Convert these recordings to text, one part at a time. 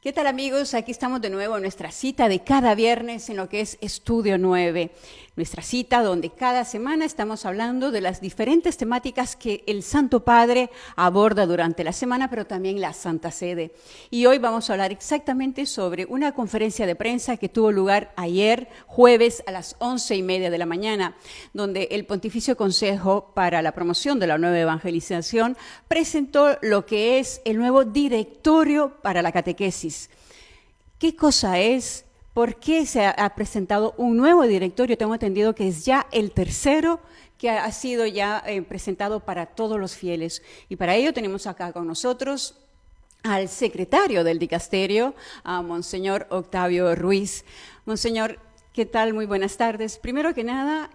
¿Qué tal, amigos? Aquí estamos de nuevo en nuestra cita de cada viernes en lo que es Estudio 9. Nuestra cita donde cada semana estamos hablando de las diferentes temáticas que el Santo Padre aborda durante la semana, pero también la Santa Sede. Y hoy vamos a hablar exactamente sobre una conferencia de prensa que tuvo lugar ayer, jueves, a las 11:30 de la mañana, donde el Pontificio Consejo para la Promoción de la Nueva Evangelización presentó lo que es el nuevo Directorio para la Catequesis. ¿Qué cosa es? ¿Por qué se ha presentado un nuevo directorio? Tengo entendido que es ya el tercero que ha sido ya presentado para todos los fieles. Y para ello tenemos acá con nosotros al secretario del dicasterio, a Monseñor Octavio Ruiz. Monseñor, ¿qué tal? Muy buenas tardes. Primero que nada,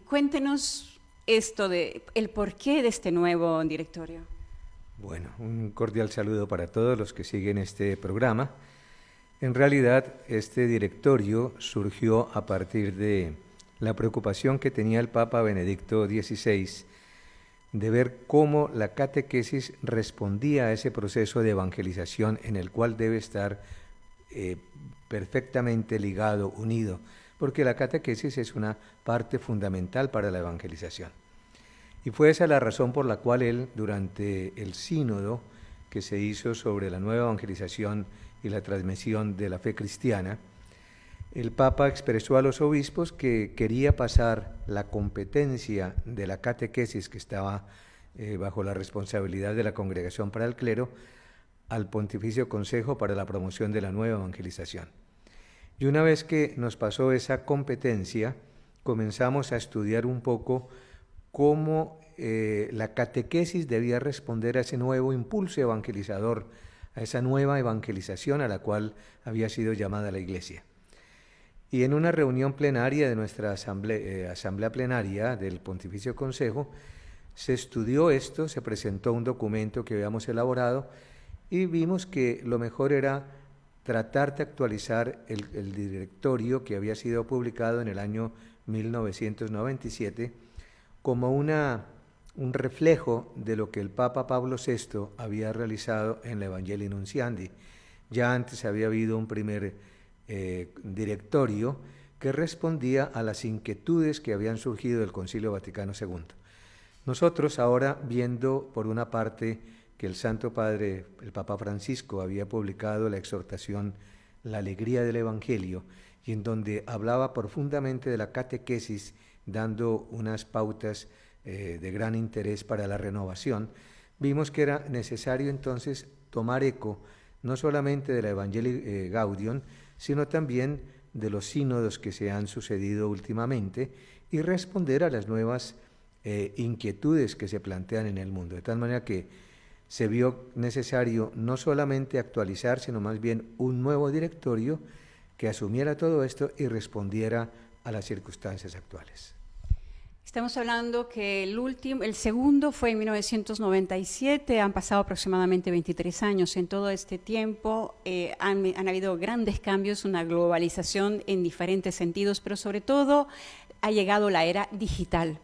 cuéntenos esto de el porqué de este nuevo directorio. Bueno, un cordial saludo para todos los que siguen este programa. En realidad, este directorio surgió a partir de la preocupación que tenía el Papa Benedicto XVI de ver cómo la catequesis respondía a ese proceso de evangelización en el cual debe estar perfectamente ligado, unido, porque la catequesis es una parte fundamental para la evangelización. Y fue esa la razón por la cual él, durante el sínodo que se hizo sobre la nueva evangelización y la transmisión de la fe cristiana, el Papa expresó a los obispos que quería pasar la competencia de la catequesis, que estaba bajo la responsabilidad de la Congregación para el Clero, al Pontificio Consejo para la Promoción de la Nueva Evangelización. Y una vez que nos pasó esa competencia, comenzamos a estudiar un poco cómo la catequesis debía responder a ese nuevo impulso evangelizador, a esa nueva evangelización a la cual había sido llamada la Iglesia. Y en una reunión plenaria de nuestra asamblea plenaria del Pontificio Consejo, se estudió esto, se presentó un documento que habíamos elaborado y vimos que lo mejor era tratar de actualizar el directorio que había sido publicado en el año 1997 como un reflejo de lo que el Papa Pablo VI había realizado en la Evangelii Nuntiandi. Ya antes había habido un primer directorio que respondía a las inquietudes que habían surgido del Concilio Vaticano II. Nosotros ahora, viendo por una parte que el Santo Padre, el Papa Francisco, había publicado la exhortación La Alegría del Evangelio, y en donde hablaba profundamente de la catequesis, dando unas pautas de gran interés para la renovación, vimos que era necesario entonces tomar eco no solamente de la Evangelii Gaudium, sino también de los sínodos que se han sucedido últimamente y responder a las nuevas inquietudes que se plantean en el mundo. De tal manera que se vio necesario no solamente actualizar, sino más bien un nuevo directorio que asumiera todo esto y respondiera a las circunstancias actuales. Estamos hablando que el segundo fue en 1997, han pasado aproximadamente 23 años. En todo este tiempo han habido grandes cambios, una globalización en diferentes sentidos, pero sobre todo ha llegado la era digital.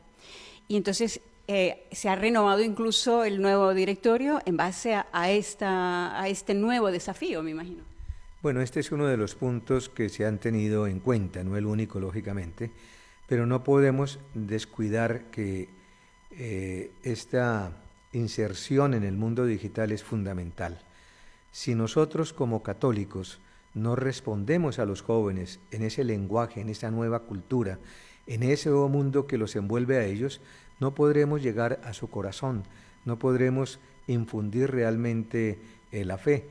Y entonces se ha renovado incluso el nuevo directorio en base a este nuevo desafío, me imagino. Bueno, este es uno de los puntos que se han tenido en cuenta, no el único, lógicamente, pero no podemos descuidar que esta inserción en el mundo digital es fundamental. Si nosotros como católicos no respondemos a los jóvenes en ese lenguaje, en esa nueva cultura, en ese nuevo mundo que los envuelve a ellos, no podremos llegar a su corazón, no podremos infundir realmente la fe.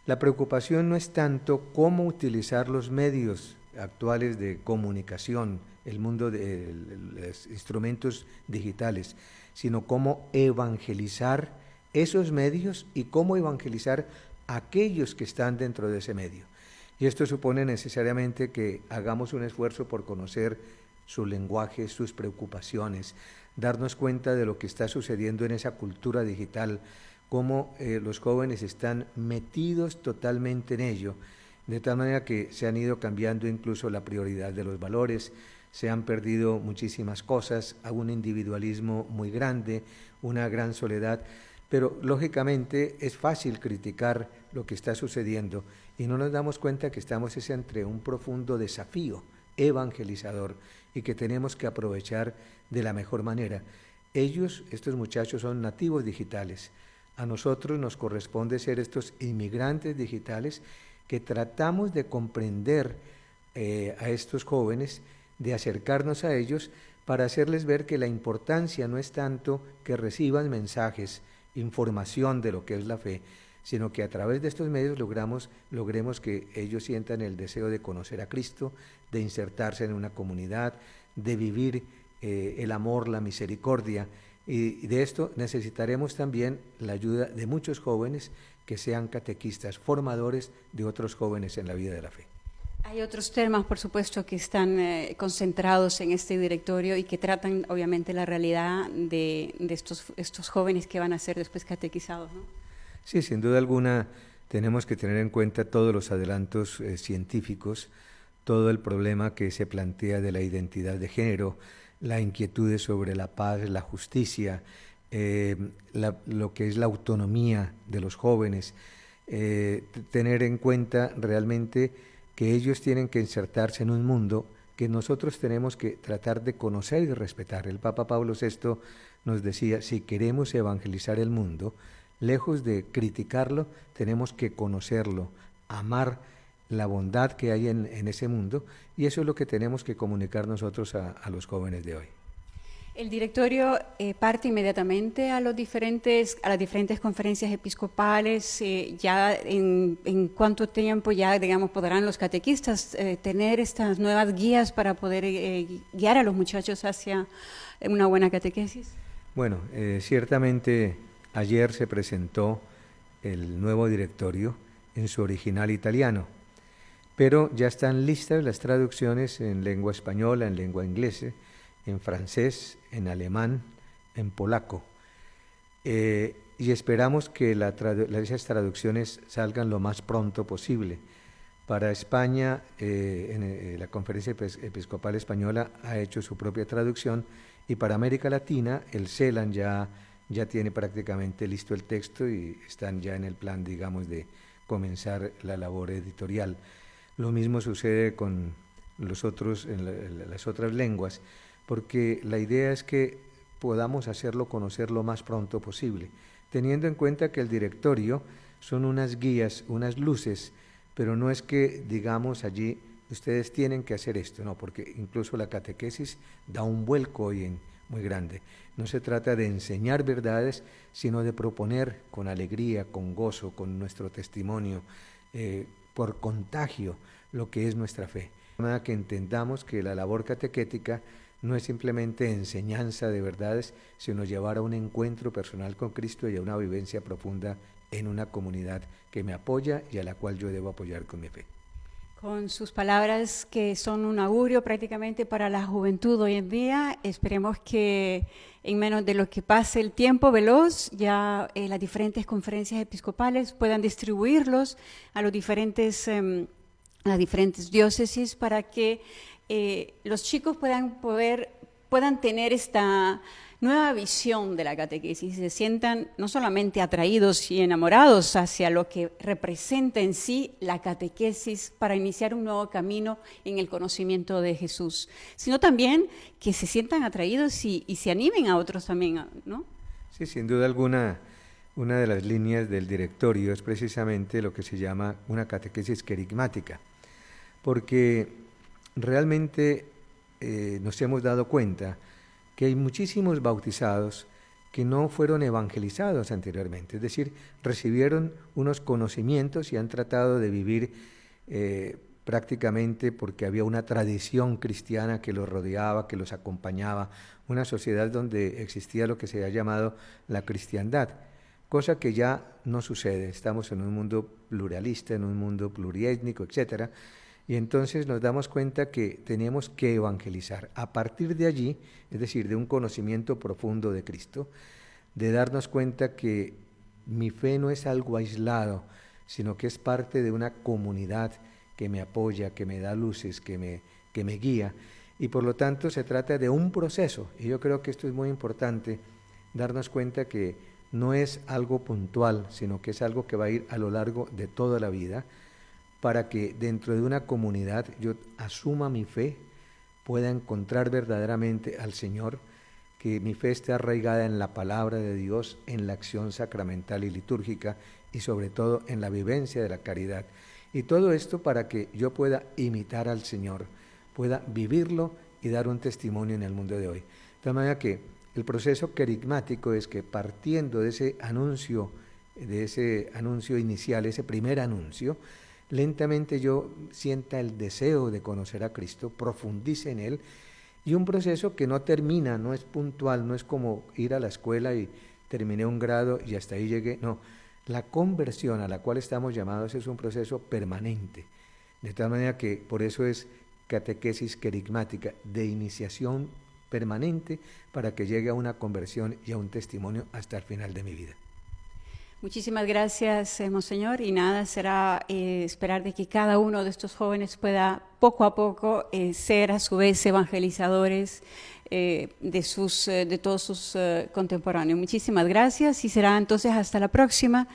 La preocupación no es tanto cómo utilizar los medios actuales de comunicación, el mundo de los instrumentos digitales, sino cómo evangelizar esos medios y cómo evangelizar a aquellos que están dentro de ese medio. Y esto supone necesariamente que hagamos un esfuerzo por conocer su lenguaje, sus preocupaciones, darnos cuenta de lo que está sucediendo en esa cultura digital, cómo los jóvenes están metidos totalmente en ello, de tal manera que se han ido cambiando incluso la prioridad de los valores, se han perdido muchísimas cosas, hay un individualismo muy grande, una gran soledad. Pero lógicamente es fácil criticar lo que está sucediendo y no nos damos cuenta que estamos ante un profundo desafío evangelizador y que tenemos que aprovechar de la mejor manera. Ellos, estos muchachos, son nativos digitales. A nosotros nos corresponde ser estos inmigrantes digitales que tratamos de comprender a estos jóvenes, de acercarnos a ellos para hacerles ver que la importancia no es tanto que reciban mensajes, información de lo que es la fe, sino que a través de estos medios logremos que ellos sientan el deseo de conocer a Cristo, de insertarse en una comunidad, de vivir el amor, la misericordia, y de esto necesitaremos también la ayuda de muchos jóvenes que sean catequistas, formadores de otros jóvenes en la vida de la fe. Hay otros temas, por supuesto, que están concentrados en este directorio y que tratan, obviamente, la realidad de estos jóvenes que van a ser después catequizados, ¿no? Sí, sin duda alguna tenemos que tener en cuenta todos los adelantos científicos, todo el problema que se plantea de la identidad de género, la inquietud sobre la paz, la justicia, lo que es la autonomía de los jóvenes, tener en cuenta realmente que ellos tienen que insertarse en un mundo que nosotros tenemos que tratar de conocer y respetar. El Papa Pablo VI nos decía, si queremos evangelizar el mundo, lejos de criticarlo, tenemos que conocerlo, amar la bondad que hay en ese mundo, y eso es lo que tenemos que comunicar nosotros a los jóvenes de hoy. El directorio parte inmediatamente a las diferentes conferencias episcopales. Ya en cuánto tiempo ya, digamos, podrán los catequistas tener estas nuevas guías para poder guiar a los muchachos hacia una buena catequesis. Bueno, ciertamente ayer se presentó el nuevo directorio en su original italiano, pero ya están listas las traducciones en lengua española, en lengua inglesa, en francés, en alemán, en polaco. Y esperamos que esas traducciones salgan lo más pronto posible. Para España, la Conferencia Episcopal Española ha hecho su propia traducción, y para América Latina, el CELAN ya tiene prácticamente listo el texto y están ya en el plan, digamos, de comenzar la labor editorial. Lo mismo sucede con las otras lenguas, porque la idea es que podamos hacerlo conocer lo más pronto posible, teniendo en cuenta que el directorio son unas guías, unas luces, pero no es que digamos allí, ustedes tienen que hacer esto, no, porque incluso la catequesis da un vuelco hoy muy grande. No se trata de enseñar verdades, sino de proponer con alegría, con gozo, con nuestro testimonio, por contagio, lo que es nuestra fe. De manera que entendamos que la labor catequética no es simplemente enseñanza de verdades, sino llevar a un encuentro personal con Cristo y a una vivencia profunda en una comunidad que me apoya y a la cual yo debo apoyar con mi fe. Con sus palabras, que son un augurio prácticamente para la juventud hoy en día, esperemos que en menos de lo que pase el tiempo veloz, ya las diferentes conferencias episcopales puedan distribuirlos a las diferentes diócesis para que los chicos puedan tener esta nueva visión de la catequesis, se sientan no solamente atraídos y enamorados hacia lo que representa en sí la catequesis para iniciar un nuevo camino en el conocimiento de Jesús, sino también que se sientan atraídos y se animen a otros también, ¿no? Sí, sin duda alguna, una de las líneas del directorio es precisamente lo que se llama una catequesis querigmática, porque realmente nos hemos dado cuenta que hay muchísimos bautizados que no fueron evangelizados anteriormente, es decir, recibieron unos conocimientos y han tratado de vivir prácticamente porque había una tradición cristiana que los rodeaba, que los acompañaba, una sociedad donde existía lo que se ha llamado la cristiandad, cosa que ya no sucede. Estamos en un mundo pluralista, en un mundo pluriétnico, etcétera, y entonces nos damos cuenta que tenemos que evangelizar. A partir de allí, es decir, de un conocimiento profundo de Cristo, de darnos cuenta que mi fe no es algo aislado, sino que es parte de una comunidad que me apoya, que me da luces, que me guía, y por lo tanto se trata de un proceso, y yo creo que esto es muy importante, darnos cuenta que no es algo puntual, sino que es algo que va a ir a lo largo de toda la vida, para que dentro de una comunidad yo asuma mi fe, pueda encontrar verdaderamente al Señor, que mi fe esté arraigada en la palabra de Dios, en la acción sacramental y litúrgica, y sobre todo en la vivencia de la caridad. Y todo esto para que yo pueda imitar al Señor, pueda vivirlo y dar un testimonio en el mundo de hoy. De tal manera que el proceso querigmático es que, partiendo de ese anuncio inicial, ese primer anuncio, lentamente yo sienta el deseo de conocer a Cristo, profundice en Él, y un proceso que no termina, no es puntual, no es como ir a la escuela y terminé un grado y hasta ahí llegué, no. La conversión a la cual estamos llamados es un proceso permanente, de tal manera que por eso es catequesis querigmática, de iniciación permanente, para que llegue a una conversión y a un testimonio hasta el final de mi vida. Muchísimas gracias, Monseñor, y nada, será esperar de que cada uno de estos jóvenes pueda poco a poco ser a su vez evangelizadores de todos sus contemporáneos. Muchísimas gracias y será entonces hasta la próxima.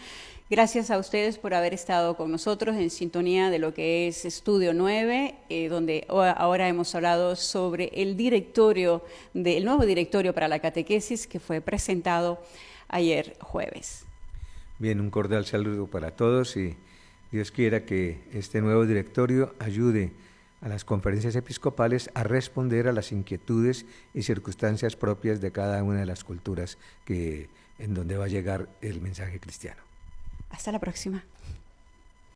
Gracias a ustedes por haber estado con nosotros en sintonía de lo que es Estudio 9, donde ahora hemos hablado sobre el nuevo directorio para la catequesis que fue presentado ayer jueves. Bien, un cordial saludo para todos y Dios quiera que este nuevo directorio ayude a las conferencias episcopales a responder a las inquietudes y circunstancias propias de cada una de las culturas en donde va a llegar el mensaje cristiano. Hasta la próxima.